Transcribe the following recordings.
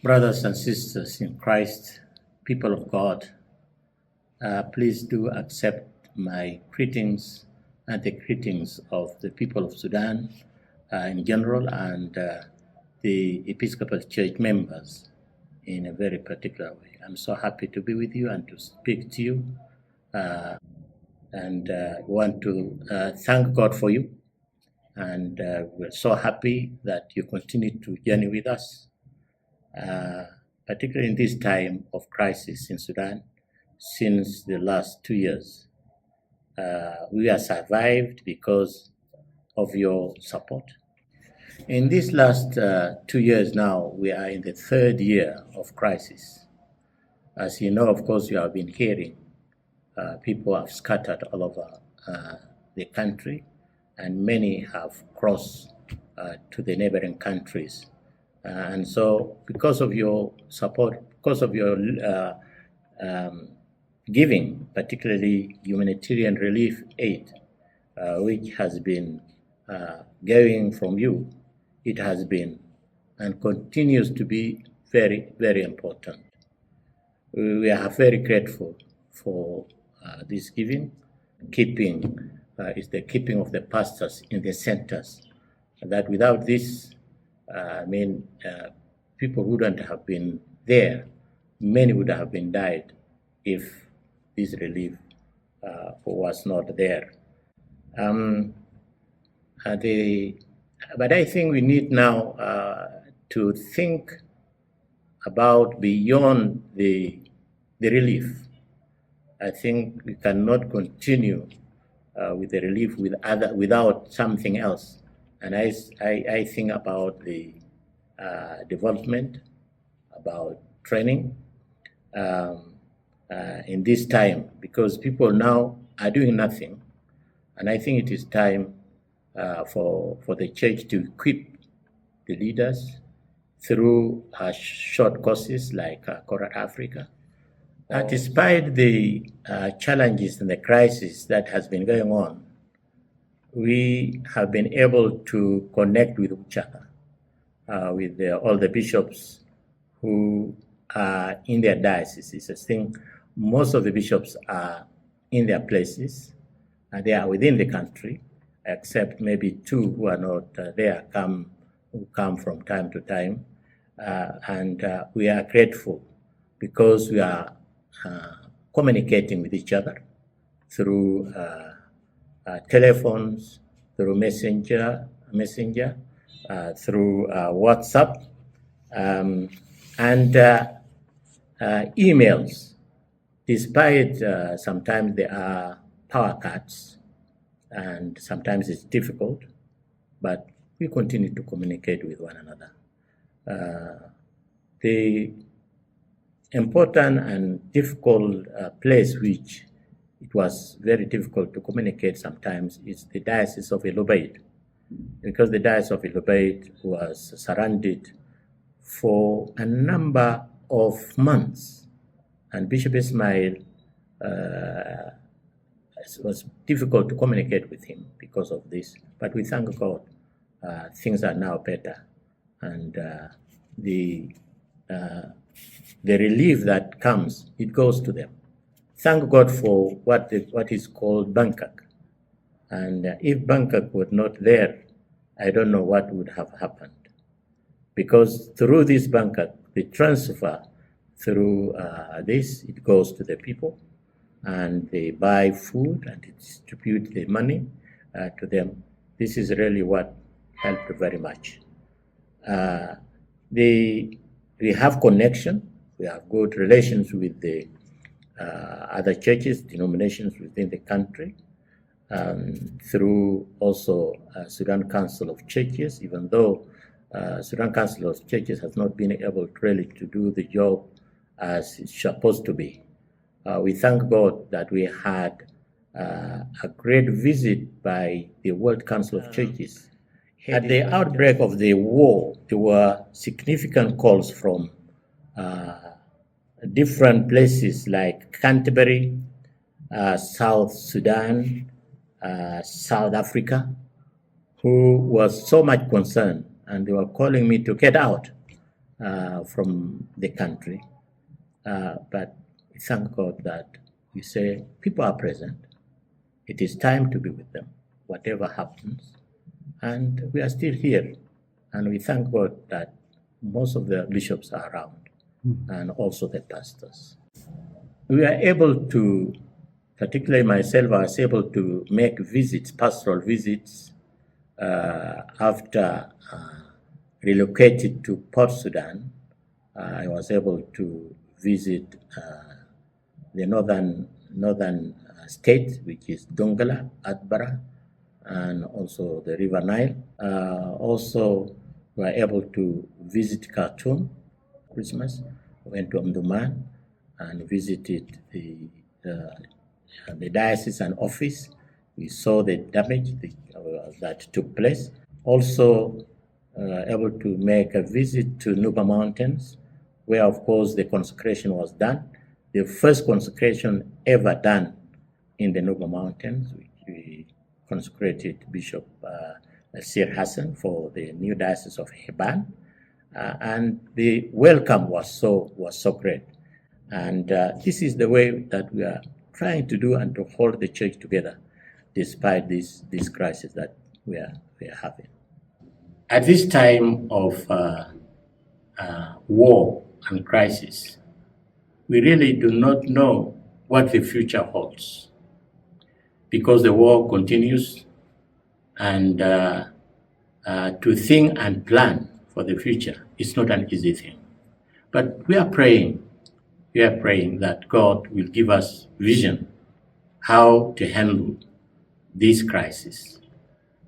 Brothers and sisters in Christ, people of God, please do accept my greetings and the greetings of the people of Sudan in general and the Episcopal Church members in a very particular way. I'm so happy to be with you and to speak to you, and want to thank God for you. And we're so happy that you continue to journey with us, particularly in this time of crisis in Sudan. Since the last 2 years, we have survived because of your support. In these last 2 years now, we are in the third year of crisis. As you know, of course, you have been hearing people have scattered all over the country, and many have crossed to the neighboring countries. And so because of your support, because of your giving, particularly humanitarian relief aid, which has been going from you, it has been and continues to be very, very important. We are very grateful for this giving. Keeping is the keeping of the pastors in the centers. That without this, people wouldn't have been there. Many would have been died if this relief was not there. But I think we need now to think about beyond the relief. I think we cannot continue with the relief without something else. And I think about the development, about training in this time, because people now are doing nothing. And I think it is time for the church to equip the leaders through short courses like Coral Africa. Despite the challenges and the crisis that has been going on, we have been able to connect with each other, with all the bishops who are in their dioceses. I think most of the bishops are in their places, and they are within the country, except maybe two who are not there, who come from time to time. And we are grateful because we are communicating with each other through telephones, through messenger, through WhatsApp, and emails. Despite sometimes there are power cuts and sometimes it's difficult, but we continue to communicate with one another. The important and difficult place which it was very difficult to communicate sometimes is the Diocese of El-Obeid, because the Diocese of El-Obeid was surrounded for a number of months, and Bishop Ismail, it was difficult to communicate with him because of this, but we thank God things are now better, and the relief that comes, it goes to them. Thank God for what is called Bangkok. And if Bangkok were not there, I don't know what would have happened. Because through this Bangkok, the transfer through this, it goes to the people, and they buy food and distribute the money to them. This is really what helped very much. We have connection. We have good relations with the other churches, denominations within the country, through also Sudan Council of Churches, even though Sudan Council of Churches has not been able really to do the job as it's supposed to be. We thank God that we had a great visit by the World Council of Churches. At the outbreak of the war, there were significant calls from different places like Canterbury, South Sudan, South Africa, who was so much concerned, and they were calling me to get out from the country. But we thank God that we say people are present. It is time to be with them, whatever happens. And we are still here. And we thank God that most of the bishops are around and also the pastors. We are able to, particularly myself, I was able to make visits, pastoral visits, after relocated to Port Sudan. I was able to visit the northern state, which is Dongola, Atbara, and also the River Nile. Also, we were able to visit Khartoum Christmas. Went to Omdurman and visited the diocese and office. We saw the damage that took place. Also, able to make a visit to Nuba Mountains, where, of course, the consecration was done. The first consecration ever done in the Nuba Mountains, which we consecrated Bishop Sir Hassan for the new diocese of Heban, and the welcome was so great. And this is the way that we are trying to do and to hold the church together, despite this crisis that we are having. At this time of war and crisis, we really do not know what the future holds, because the war continues, and to think and plan for the future is not an easy thing. But we are praying that God will give us vision how to handle this crisis.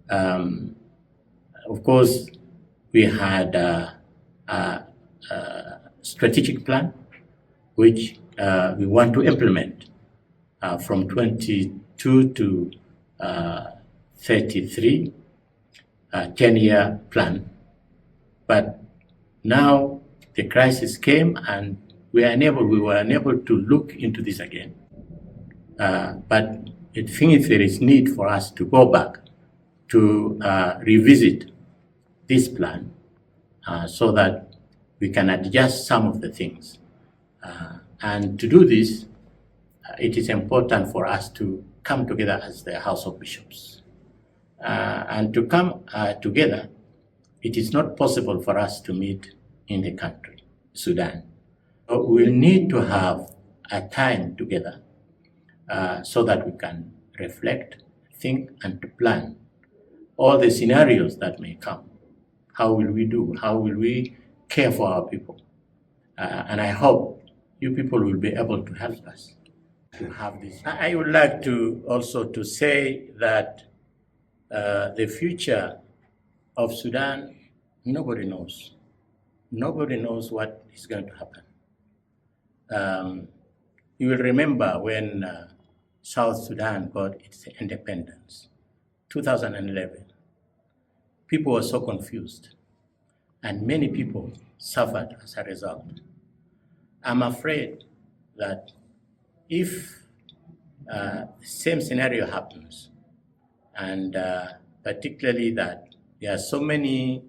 Of course, we had a strategic plan which we want to implement from 22 to 33, 10-year plan. But now the crisis came and we were unable to look into this again. But I think there is need for us to go back to revisit this plan so that we can adjust some of the things. And to do this, it is important for us to come together as the House of Bishops. And to come together, it is not possible for us to meet in the country, Sudan. So we'll need to have a time together so that we can reflect, think, and to plan all the scenarios that may come. How will we do? How will we care for our people? And I hope you people will be able to help us to have this. I would like to also to say that the future of Sudan, nobody knows. Nobody knows what is going to happen. You will remember when South Sudan got its independence, 2011. People were so confused, and many people suffered as a result. I'm afraid that if the same scenario happens, and particularly that there are so many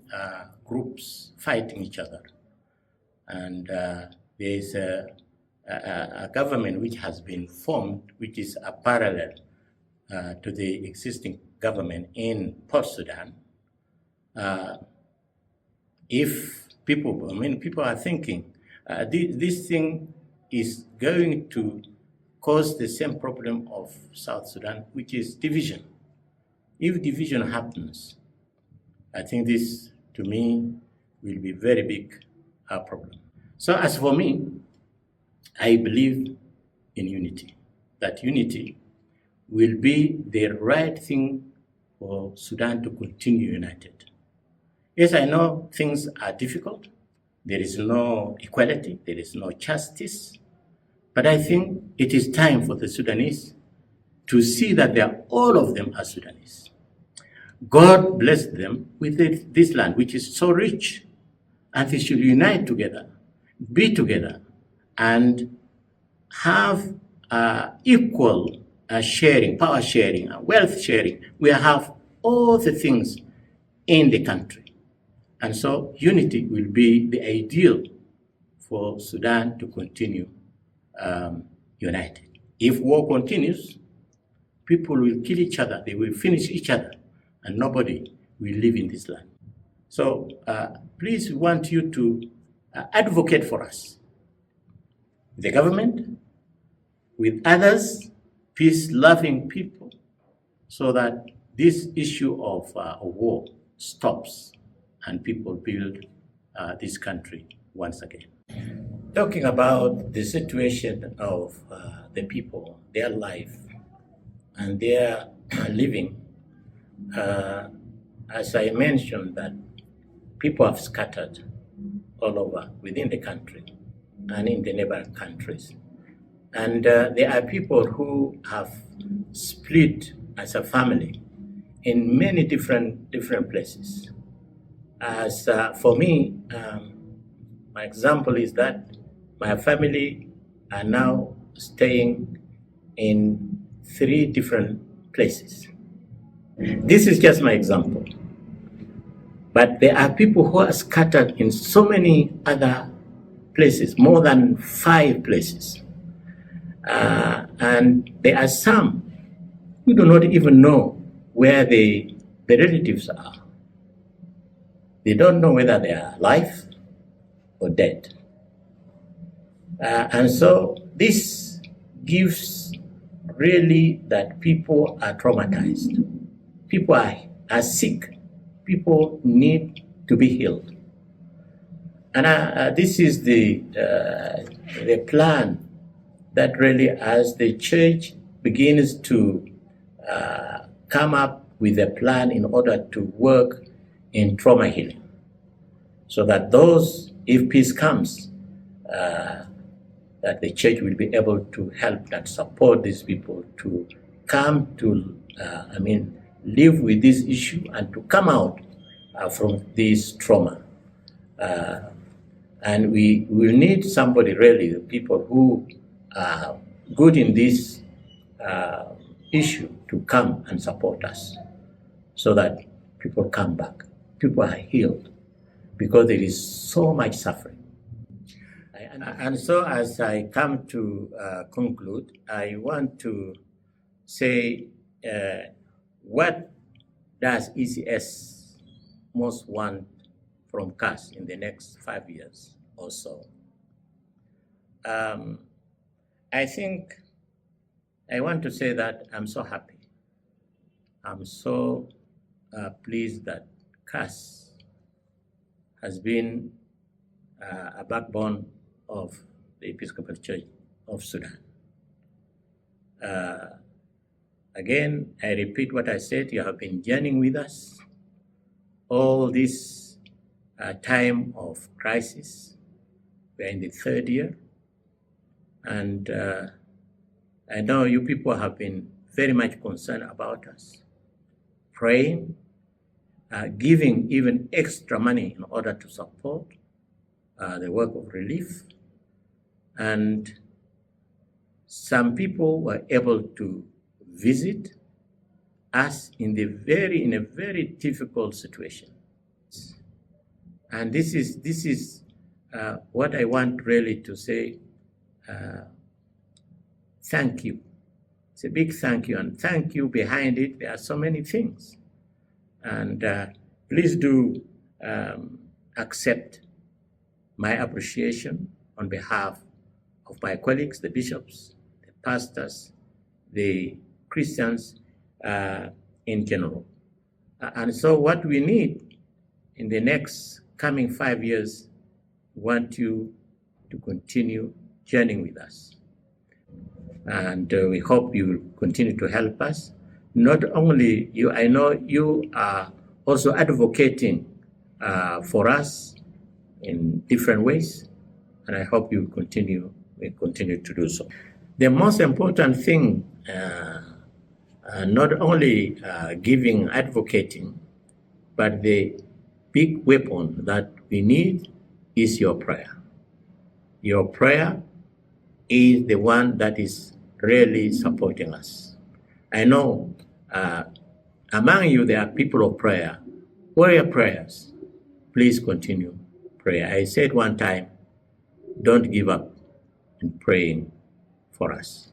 groups fighting each other, and there is a government which has been formed, which is a parallel to the existing government in Port Sudan. If people are thinking this thing is going to cause the same problem of South Sudan, which is division. If division happens, I think this, to me, will be very big problem. So as for me, I believe in unity, that unity will be the right thing for Sudan to continue united. Yes, I know things are difficult. There is no equality, there is no justice, but I think it is time for the Sudanese to see that all of them are Sudanese. God blessed them with this land, which is so rich, and they should unite together, be together, and have equal sharing, power sharing, wealth sharing. We have all the things in the country. And so unity will be the ideal for Sudan to continue united. If war continues, people will kill each other, they will finish each other, and nobody will live in this land. So please, we want you to advocate for us, the government, with others, peace-loving people, so that this issue of war stops and people build this country once again. Talking about the situation of the people, their life, and their living, as I mentioned, that people have scattered all over within the country and in the neighboring countries. And there are people who have split as a family in many different places. As for me, my example is that my family are now staying in 3 different places. This is just my example. But there are people who are scattered in so many other places, more than 5 places. And there are some who do not even know where the relatives are. They don't know whether they are alive or dead. And so this gives really that people are traumatized. People are sick. People need to be healed. And this is the plan that really, as the church begins to come up with a plan in order to work in trauma healing, so that those, if peace comes, that the church will be able to help and support these people to come to, live with this issue and to come out from this trauma. And we will need somebody, really, the people who are good in this issue, to come and support us so that people come back. People are healed, because there is so much suffering. And so as I come to conclude, I want to say, what does ECS most want from CASSS in the next 5 years or so? I think I want to say that I'm so happy. I'm so pleased that CASSS has been a backbone of the Episcopal Church of Sudan. Again, I repeat what I said, you have been journeying with us all this time of crisis. We're in the 3rd year, and I know you people have been very much concerned about us, praying, giving even extra money in order to support the work of relief. And some people were able to visit us in a very difficult situation. And this is what I want really to say. Thank you. It's a big thank you, and thank you behind it. There are so many things. And please do accept my appreciation on behalf of my colleagues, the bishops, the pastors, the Christians in general. And so what we need in the next coming 5 years, we want you to continue journeying with us. And we hope you will continue to help us. Not only you, I know you are also advocating for us in different ways, and I hope you will continue to do so. The most important thing, not only advocating, but the big weapon that we need is your prayer. Your prayer is the one that is really supporting us. I know among you there are people of prayer, warrior prayers, please continue prayer. I said one time, don't give up in praying for us.